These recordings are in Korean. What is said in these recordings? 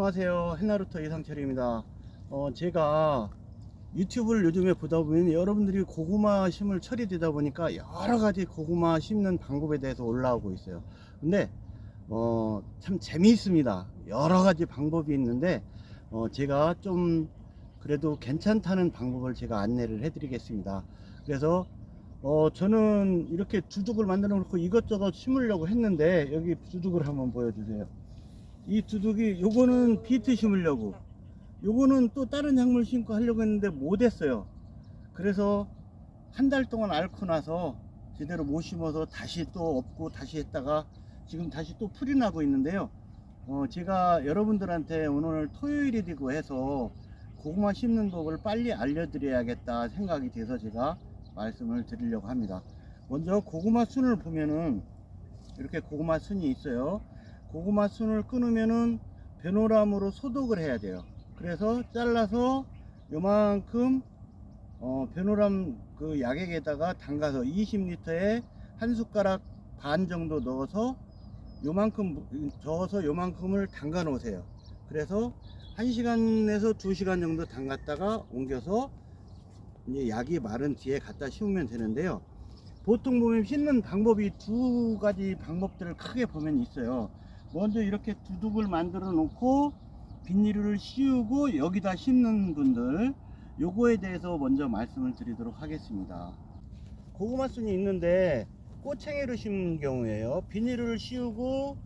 안녕하세요. 헨나루터 이상철입니다. 제가 유튜브를 요즘에 보다 보면 여러분들이 고구마 심을 철이 되다 보니까 여러가지 고구마 심는 방법에 대해서 올라오고 있어요. 근데 참 재미있습니다. 여러가지 방법이 있는데 제가 좀 그래도 괜찮다는 방법을 제가 안내를 해 드리겠습니다. 그래서 저는 이렇게 두둑을 만들어 놓고 이것저것 심으려고 했는데, 여기 두둑을 한번 보여주세요. 이 두둑이, 요거는 비트 심으려고, 요거는 또 다른 작물 심고 하려고 했는데 못했어요. 그래서 한 달 동안 앓고 나서 제대로 못 심어서 다시 또 업고 다시 했다가 지금 다시 또 풀이 나고 있는데요. 제가 여러분들한테 오늘 토요일이 되고 해서 고구마 심는 법을 빨리 알려드려야겠다 생각이 돼서 제가 말씀을 드리려고 합니다. 먼저 고구마 순을 보면은 이렇게 고구마 순이 있어요. 고구마 순을 끊으면은 베노람으로 소독을 해야 돼요. 그래서 잘라서 요만큼 베노람 그 약액에다가 담가서 20리터에 한 숟가락 반 정도 넣어서 요만큼 저어서 요만큼을 담가 놓으세요. 그래서 1시간에서 2시간 정도 담갔다가 옮겨서 이제 약이 마른 뒤에 갖다 심으면 되는데요. 보통 보면 심는 방법이 두 가지 방법들을 크게 보면 있어요. 먼저 이렇게 두둑을 만들어 놓고 비닐을 씌우고 여기다 심는 분들, 요거에 대해서 먼저 말씀을 드리도록 하겠습니다. 고구마 순이 있는데 꼬챙이로 심는 경우에요, 비닐을 씌우고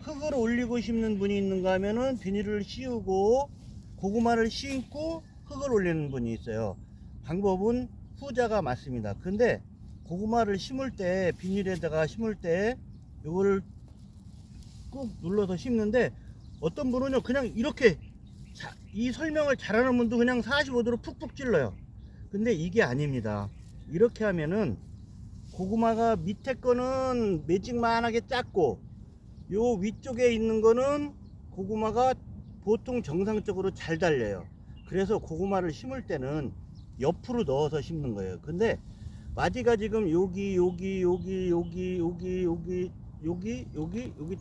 흙을 올리고 심는 분이 있는가 하면은 비닐을 씌우고 고구마를 심고 흙을 올리는 분이 있어요. 방법은 후자가 맞습니다. 근데 고구마를 심을 때, 비닐에다가 심을 때 요거를 꾹 눌러서 심는데, 어떤 분은요 그냥 이렇게 이 설명을 잘하는 분도 그냥 45도로 푹푹 찔러요. 근데 이게 아닙니다. 이렇게 하면은 고구마가 밑에 거는 매직만하게 작고 요 위쪽에 있는 거는 고구마가 보통 정상적으로 잘 달려요. 그래서 고구마를 심을 때는 옆으로 넣어서 심는 거예요. 근데 마디가 지금 여기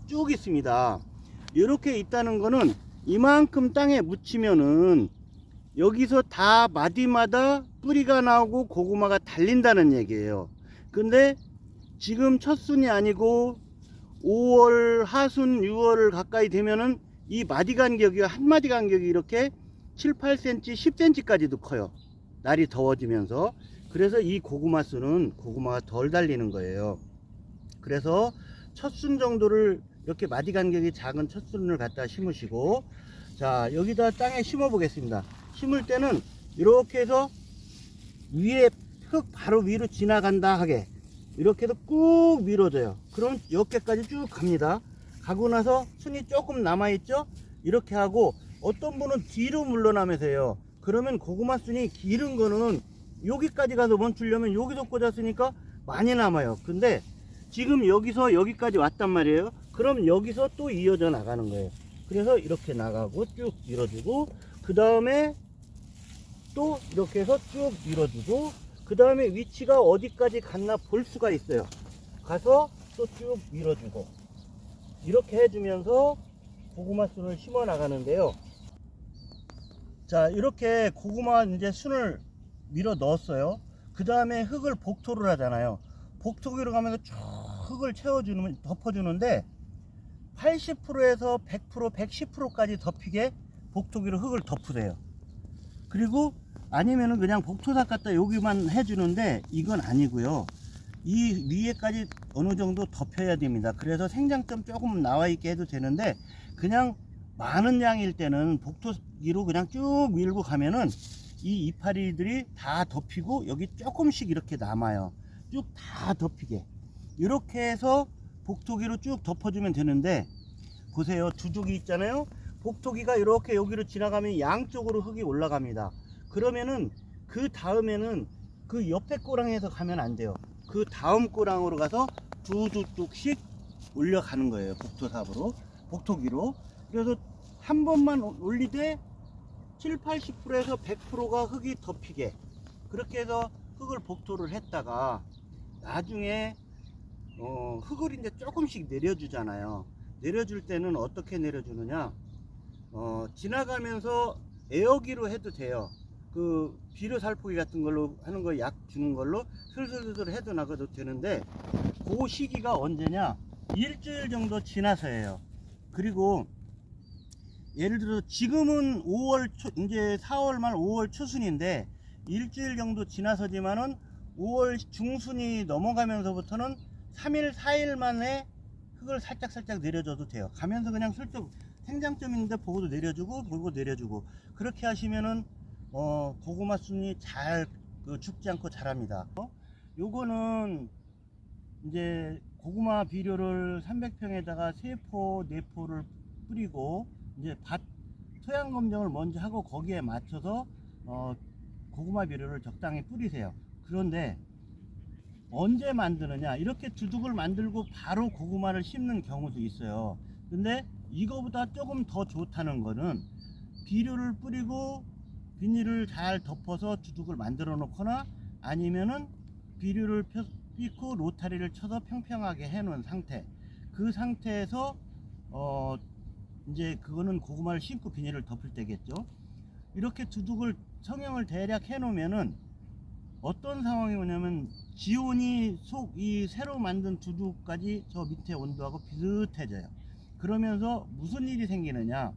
쭉 있습니다. 이렇게 있다는 거는 이만큼 땅에 묻히면은 여기서 다 마디마다 뿌리가 나오고 고구마가 달린다는 얘기예요. 근데 지금 첫순이 아니고 5월 하순 6월 가까이 되면은 이 마디 간격이, 한 마디 간격이 이렇게 7, 8cm 10cm까지도 커요. 날이 더워지면서. 그래서 이 고구마 순은 고구마가 덜 달리는 거예요. 그래서 첫순 정도를 이렇게 마디 간격이 작은 첫순을 갖다 심으시고, 자 여기다 땅에 심어 보겠습니다. 심을 때는 이렇게 해서 위에 흙 바로 위로 지나간다 하게 이렇게 해서 꾹 밀어줘요. 그럼 여기까지 쭉 갑니다. 가고 나서 순이 조금 남아 있죠. 이렇게 하고, 어떤 분은 뒤로 물러나면서 해요. 그러면 고구마 순이 길은 거는 여기까지 가서 멈추려면 여기서 꽂았으니까 많이 남아요. 근데 지금 여기서 여기까지 왔단 말이에요. 그럼 여기서 또 이어져 나가는 거예요. 그래서 이렇게 나가고 쭉 밀어주고, 그 다음에 또 이렇게 해서 쭉 밀어주고, 그 다음에 위치가 어디까지 갔나 볼 수가 있어요. 가서 또 쭉 밀어주고, 이렇게 해주면서 고구마 순을 심어 나가는데요. 자 이렇게 고구마 이제 순을 밀어 넣었어요. 그 다음에 흙을 복토를 하잖아요. 복토기로 가면서 쭉 흙을 채워주는, 덮어주는데 80%에서 100%, 110%까지 덮이게 복토기로 흙을 덮으세요. 그리고 아니면은 그냥 복토삭 갖다 여기만 해주는데, 이건 아니고요. 이 위에까지 어느 정도 덮여야 됩니다. 그래서 생장점 조금 나와 있게 해도 되는데, 그냥 많은 양일 때는 복토기로 그냥 쭉 밀고 가면은 이 이파리들이 다 덮이고 여기 조금씩 이렇게 남아요. 쭉 다 덮이게 이렇게 해서 복토기로 쭉 덮어주면 되는데, 보세요. 두둑이 있잖아요. 복토기가 이렇게 여기로 지나가면 양쪽으로 흙이 올라갑니다. 그러면은 그 다음에는 그 옆에 꼬랑에서 가면 안 돼요. 그 다음 꼬랑으로 가서 두둑씩 올려가는 거예요. 복토삽으로, 복토기로. 그래서 한 번만 올리되 7, 80%에서 100%가 흙이 덮이게, 그렇게 해서 흙을 복토를 했다가 나중에 흙을 이제 조금씩 내려주잖아요. 내려줄 때는 어떻게 내려주느냐, 지나가면서 에어기로 해도 돼요. 그 비료 살포기 같은 걸로 하는 거 약 주는 걸로 슬슬슬 해도 나가도 되는데, 그 시기가 언제냐? 일주일 정도 지나서예요. 그리고 예를 들어 지금은 5월 초, 이제 4월 말 5월 초순인데 일주일 정도 지나서지만은 5월 중순이 넘어가면서부터는 3일 4일 만에 흙을 살짝 내려줘도 돼요. 가면서 그냥 슬쩍 생장점 있는데 보고도 내려주고 보고 내려주고, 그렇게 하시면은 고구마 순이 잘 죽지 않고 자랍니다. 요거는 이제 고구마 비료를 300평에다가 3포 4포를 뿌리고 이제 밭 토양 검정을 먼저 하고 거기에 맞춰서 고구마 비료를 적당히 뿌리세요. 그런데 언제 만드느냐, 이렇게 두둑을 만들고 바로 고구마를 심는 경우도 있어요. 근데 이거보다 조금 더 좋다는 거는 비료를 뿌리고 비닐을 잘 덮어서 두둑을 만들어 놓거나, 아니면은 비료를 삐고 로타리를 쳐서 평평하게 해 놓은 상태, 그 상태에서 이제 그거는 고구마를 심고 비닐을 덮을 때겠죠. 이렇게 두둑을 성형을 대략 해 놓으면은 어떤 상황이 오냐면 지온이 이 새로 만든 두둑까지 저 밑에 온도하고 비슷해져요. 그러면서 무슨 일이 생기느냐,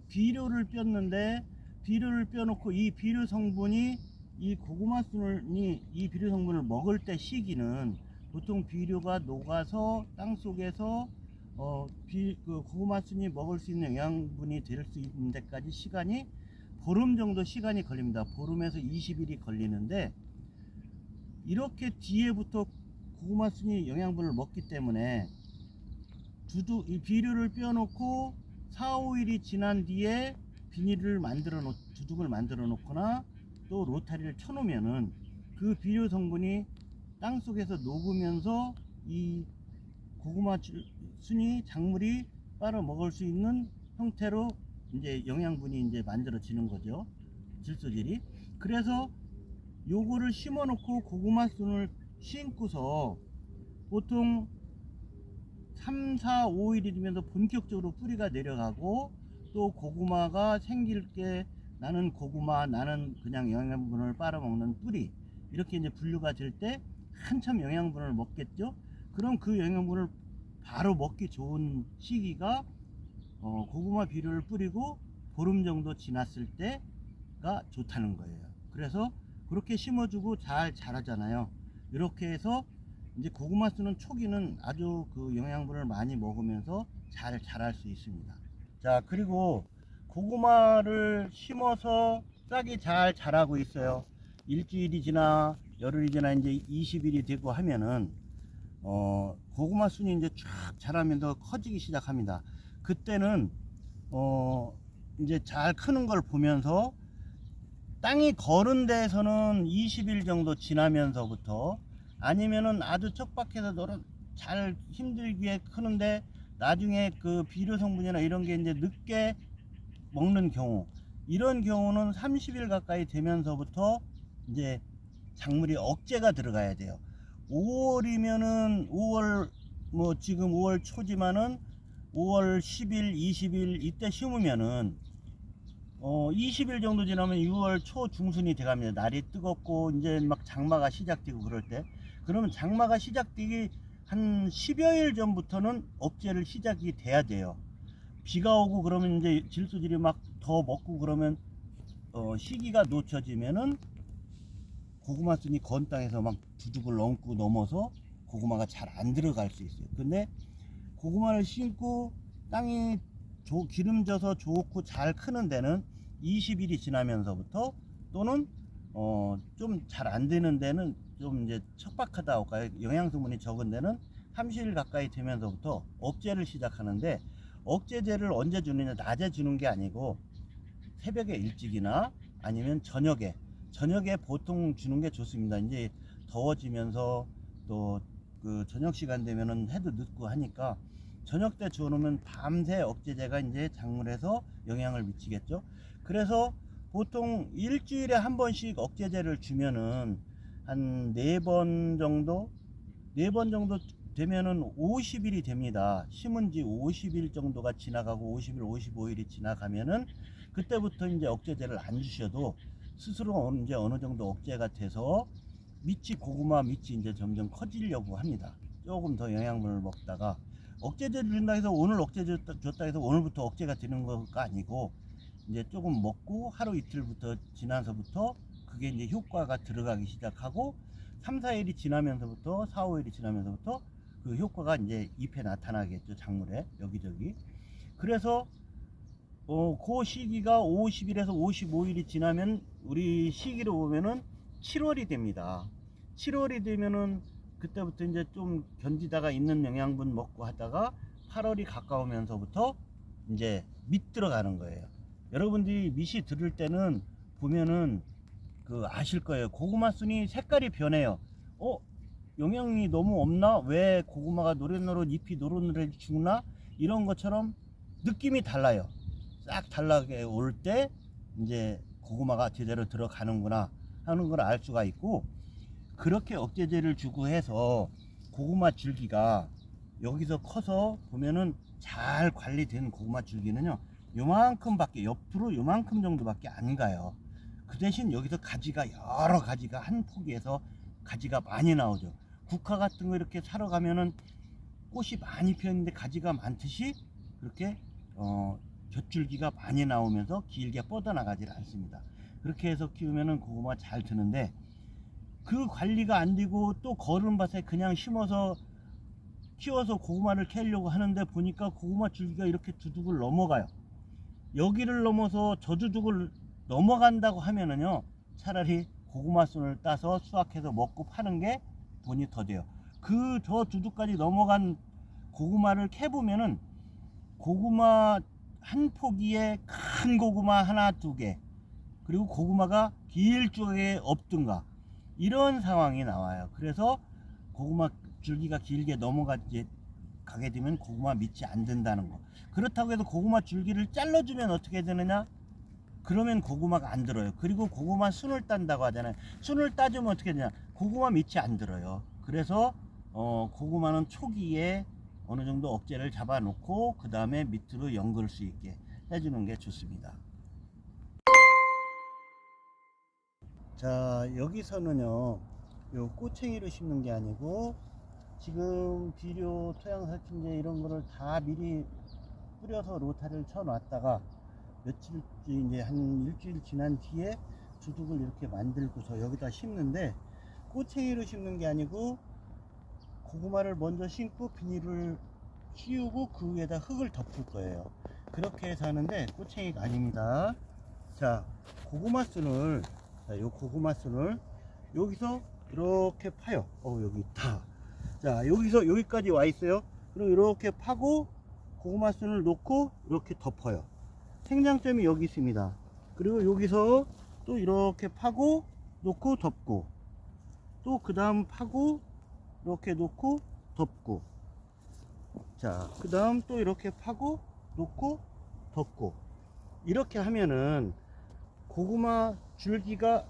비료를 뺐는데 비료를 빼놓고 이 비료 성분이 이 고구마 순이 이 비료 성분을 먹을 때 시기는 보통 비료가 녹아서 땅 속에서 그 고구마 순이 먹을 수 있는 영양분이 될 수 있는 데까지 시간이 보름 정도 시간이 걸립니다. 보름에서 20일이 걸리는데, 이렇게 뒤에부터 고구마 순이 영양분을 먹기 때문에 이 비료를 빼놓고 4, 5일이 지난 뒤에 비닐을 두둑을 만들어 놓거나 또 로타리를 쳐 놓으면은 그 비료 성분이 땅 속에서 녹으면서 이 고구마 순이 작물이 빨아 먹을 수 있는 형태로 이제 영양분이 이제 만들어지는 거죠, 질소질이. 그래서 요거를 심어 놓고 고구마 순을 심고서 보통 3, 4, 5일이 되면서 본격적으로 뿌리가 내려가고, 또 고구마가 생길 게 나는 고구마, 나는 그냥 영양분을 빨아먹는 뿌리, 이렇게 이제 분류가 될 때 한참 영양분을 먹겠죠. 그럼 그 영양분을 바로 먹기 좋은 시기가 고구마 비료를 뿌리고 보름 정도 지났을 때가 좋다는 거예요. 그래서 그렇게 심어주고 잘 자라잖아요. 이렇게 해서 이제 고구마 순은 초기는 아주 그 영양분을 많이 먹으면서 잘 자랄 수 있습니다. 자, 그리고 고구마를 심어서 싹이 잘 자라고 있어요. 일주일이 지나 열흘이 지나 이제 20일이 되고 하면은 고구마 순이 이제 쫙 자라면서 커지기 시작합니다. 그때는 이제 잘 크는 걸 보면서 땅이 거른 데에서는 20일 정도 지나면서부터, 아니면은 아주 척박해서 잘 힘들게 크는데 나중에 그 비료 성분이나 이런 게 이제 늦게 먹는 경우, 이런 경우는 30일 가까이 되면서부터 이제 작물이 억제가 들어가야 돼요. 5월이면은 5월 지금 5월 초지만은 5월 10일, 20일 이때 심으면은 20일 정도 지나면 6월 초 중순이 돼갑니다. 날이 뜨겁고 이제 막 장마가 시작되고 그럴 때, 그러면 장마가 시작되기 한 10여일 전부터는 억제를 시작이 돼야 돼요. 비가 오고 그러면 이제 질소질이 막 더 먹고 그러면 시기가 놓쳐지면은 고구마 순이 건 땅에서 막 두둑을 넘고 넘어서 고구마가 잘 안 들어갈 수 있어요. 근데 고구마를 심고 땅이 기름져서 좋고 잘 크는 데는 20일이 지나면서부터, 또는 좀 잘 안 되는 데는 좀 이제 척박하다 할까요, 영양성분이 적은 데는 30일 가까이 되면서부터 억제를 시작하는데, 억제제를 언제 주느냐, 낮에 주는 게 아니고 새벽에 일찍이나 아니면 저녁에 보통 주는 게 좋습니다. 이제 더워지면서 또 그 저녁 시간 되면은 해도 늦고 하니까 저녁 때 주어놓으면 밤새 억제제가 이제 작물에서 영향을 미치겠죠. 그래서 보통 일주일에 한 번씩 억제제를 주면은 한 4번 정도 되면은 50일이 됩니다. 심은 지 50일 정도가 지나가고 50일, 55일이 지나가면은 그때부터 이제 억제제를 안 주셔도 스스로 이제 어느 정도 억제가 돼서 밑이 고구마 밑이 이제 점점 커지려고 합니다. 조금 더 영양분을 먹다가 억제제를 준다 해서 오늘 억제제 줬다 해서 오늘부터 억제가 되는 거가 아니고 이제 조금 먹고 하루 이틀부터 지나서부터 그게 이제 효과가 들어가기 시작하고 3, 4일이 지나면서부터 4, 5일이 지나면서부터 그 효과가 이제 잎에 나타나겠죠. 작물에 여기저기. 그래서 그 시기가 50일에서 55일이 지나면 우리 시기로 보면은 7월이 됩니다. 7월이 되면은 그때부터 이제 좀 견디다가 있는 영양분 먹고 하다가 8월이 가까우면서부터 이제 밑 들어가는 거예요. 여러분들이 밑이 들을 때는 보면은 그 아실 거예요. 고구마 순이 색깔이 변해요. 영양이 너무 없나? 왜 고구마가 노릇노릇 잎이 노릇노릇 죽나? 이런 것처럼 느낌이 달라요. 싹 달라게 올 때 이제 고구마가 제대로 들어가는구나 하는 걸 알 수가 있고, 그렇게 억제제를 주고 해서 고구마 줄기가 여기서 커서 보면은 잘 관리된 고구마 줄기는요 요만큼밖에, 옆으로 요만큼 정도밖에 안 가요. 그 대신 여기서 가지가 여러 가지가 한 포기에서 가지가 많이 나오죠. 국화 같은 거 이렇게 사러 가면은 꽃이 많이 피었는데 가지가 많듯이 그렇게 젖줄기가 많이 나오면서 길게 뻗어나가질 않습니다. 그렇게 해서 키우면은 고구마 잘 드는데, 그 관리가 안 되고 또 거름밭에 그냥 심어서 키워서 고구마를 캐려고 하는데 보니까 고구마 줄기가 이렇게 두둑을 넘어가요. 여기를 넘어서 저 두둑을 넘어간다고 하면은요 차라리 고구마 순을 따서 수확해서 먹고 파는 게 돈이 더 돼요. 그 저 두둑까지 넘어간 고구마를 캐보면은 고구마 한 포기에 큰 고구마 하나 두 개, 그리고 고구마가 길쭉하게 없든가 이런 상황이 나와요. 그래서 고구마 줄기가 길게 넘어가게 되면 고구마 밑이 안 된다는 거. 그렇다고 해서 고구마 줄기를 잘라주면 어떻게 되느냐? 그러면 고구마가 안 들어요. 그리고 고구마 순을 딴다고 하잖아요. 순을 따주면 어떻게 되냐? 고구마 밑이 안 들어요. 그래서 고구마는 초기에 어느 정도 억제를 잡아 놓고 그 다음에 밑으로 연글 수 있게 해주는 게 좋습니다. 자, 여기서는요 요 꼬챙이로 심는 게 아니고 지금 비료, 토양 살충제 이런 거를 다 미리 뿌려서 로타를 쳐 놨다가 며칠 이제 한 일주일 지난 뒤에 주둑을 이렇게 만들고서 여기다 심는데, 꼬챙이로 심는 게 아니고 고구마를 먼저 심고 비닐을 씌우고 그 위에다 흙을 덮을 거예요. 그렇게 해서 하는데 꼬챙이가 아닙니다. 자, 고구마순을, 요 고구마순을 여기서 이렇게 파요. 여기 있다. 자, 여기서 여기까지 와 있어요. 그럼 이렇게 파고 고구마순을 놓고 이렇게 덮어요. 생장점이 여기 있습니다. 그리고 여기서 또 이렇게 파고 놓고 덮고, 또 그 다음 파고 이렇게 놓고 덮고, 자, 그 다음 또 이렇게 파고 놓고 덮고, 이렇게 하면은 고구마 줄기가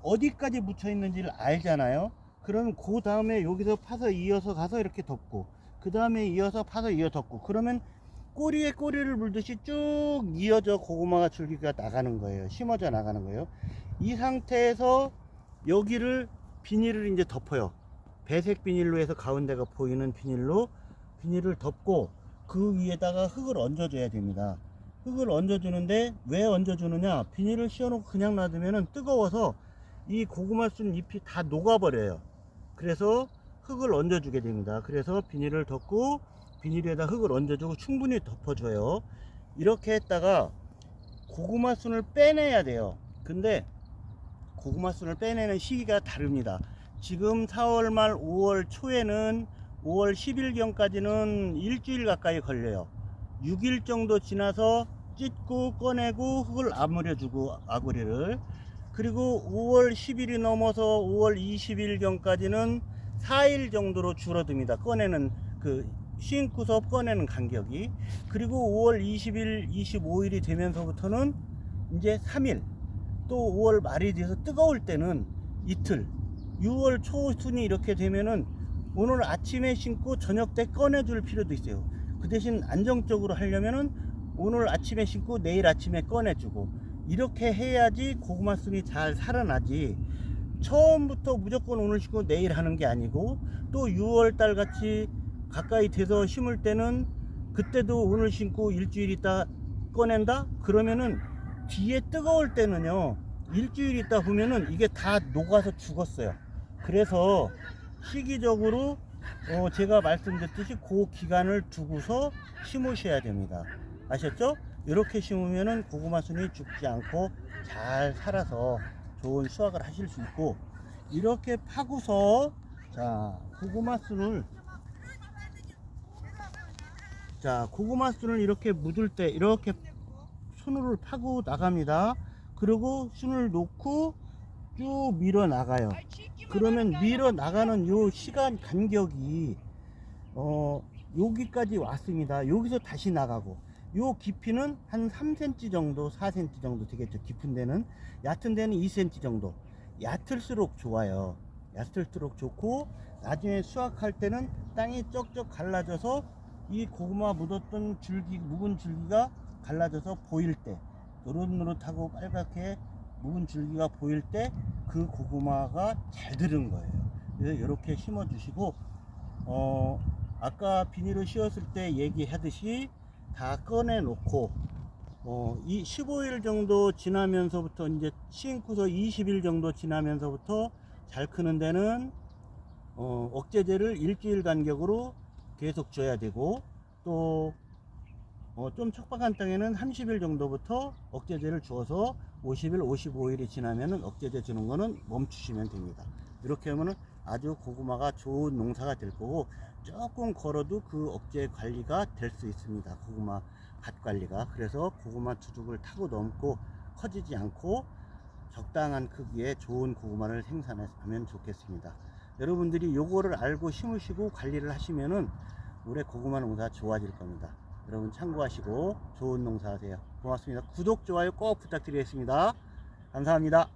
어디까지 묻혀 있는지를 알잖아요. 그러면 그 다음에 여기서 파서 이어서 가서 이렇게 덮고, 그 다음에 이어서 파서 이어 덮고, 그러면 꼬리에 꼬리를 물듯이 쭉 이어져 고구마가 줄기가 나가는 거예요. 심어져 나가는 거예요. 이 상태에서 여기를 비닐을 이제 덮어요. 배색 비닐로 해서 가운데가 보이는 비닐로 비닐을 덮고 그 위에다가 흙을 얹어줘야 됩니다. 흙을 얹어주는데 왜 얹어주느냐? 비닐을 씌워놓고 그냥 놔두면 뜨거워서 이 고구마 순 잎이 다 녹아버려요. 그래서 흙을 얹어주게 됩니다. 그래서 비닐을 덮고 비닐에다 흙을 얹어주고 충분히 덮어줘요. 이렇게 했다가 고구마 순을 빼내야 돼요. 근데 고구마 순을 빼내는 시기가 다릅니다. 지금 4월 말 5월 초에는 5월 10일경까지는 일주일 가까이 걸려요. 6일 정도 지나서 찢고 꺼내고 흙을 아무려주고 아구리를, 그리고 5월 10일이 넘어서 5월 20일경까지는 4일 정도로 줄어듭니다. 꺼내는 그 심고서 꺼내는 간격이. 그리고 5월 20일 25일이 되면서부터는 이제 3일, 또 5월 말이 돼서 뜨거울 때는 이틀, 6월 초순이 이렇게 되면은 오늘 아침에 심고 저녁 때 꺼내줄 필요도 있어요. 그 대신 안정적으로 하려면은 오늘 아침에 심고 내일 아침에 꺼내주고 이렇게 해야지 고구마 순이 잘 살아나지. 처음부터 무조건 오늘 심고 내일 하는 게 아니고 또 6월달 같이 가까이 돼서 심을 때는 그때도 오늘 심고 일주일 있다 꺼낸다? 그러면은 뒤에 뜨거울 때는요 일주일 있다 보면은 이게 다 녹아서 죽었어요. 그래서 시기적으로 제가 말씀드렸듯이 그 기간을 두고서 심으셔야 됩니다. 아셨죠? 이렇게 심으면은 고구마 순이 죽지 않고 잘 살아서 좋은 수확을 하실 수 있고, 이렇게 파고서 자 고구마 순을 이렇게 묻을 때 이렇게 손으로 파고 나갑니다. 그리고 순을 놓고 쭉 밀어 나가요. 그러면 밀어 나가는 요 시간 간격이 여기까지 왔습니다. 여기서 다시 나가고 요 깊이는 한 3cm 정도 4cm 정도 되겠죠. 깊은 데는, 얕은 데는 2cm 정도. 얕을수록 좋아요. 얕을수록 좋고, 나중에 수확할 때는 땅이 쩍쩍 갈라져서 이 고구마 묻었던 줄기, 묵은 줄기가 갈라져서 보일 때, 노릇노릇하고 빨갛게 묵은 줄기가 보일 때 그 고구마가 잘 들은 거예요. 그래서 이렇게 심어 주시고, 아까 비닐을 씌웠을 때 얘기하듯이 다 꺼내 놓고 이 15일 정도 지나면서부터, 이제 심고서 20일 정도 지나면서부터 잘 크는 데는 억제제를 일주일 간격으로 계속 줘야 되고, 또 좀 척박한 땅에는 30일 정도부터 억제제를 주어서 50일, 55일이 지나면은 억제제 주는 거는 멈추시면 됩니다. 이렇게 하면은 아주 고구마가 좋은 농사가 될 거고, 조금 걸어도 그 억제 관리가 될 수 있습니다. 고구마 밭 관리가. 그래서 고구마 두둑을 타고 넘고 커지지 않고 적당한 크기의 좋은 고구마를 생산하면 좋겠습니다. 여러분들이 요거를 알고 심으시고 관리를 하시면은 올해 고구마 농사 좋아질 겁니다. 여러분 참고하시고 좋은 농사 하세요. 고맙습니다. 구독, 좋아요 꼭 부탁드리겠습니다. 감사합니다.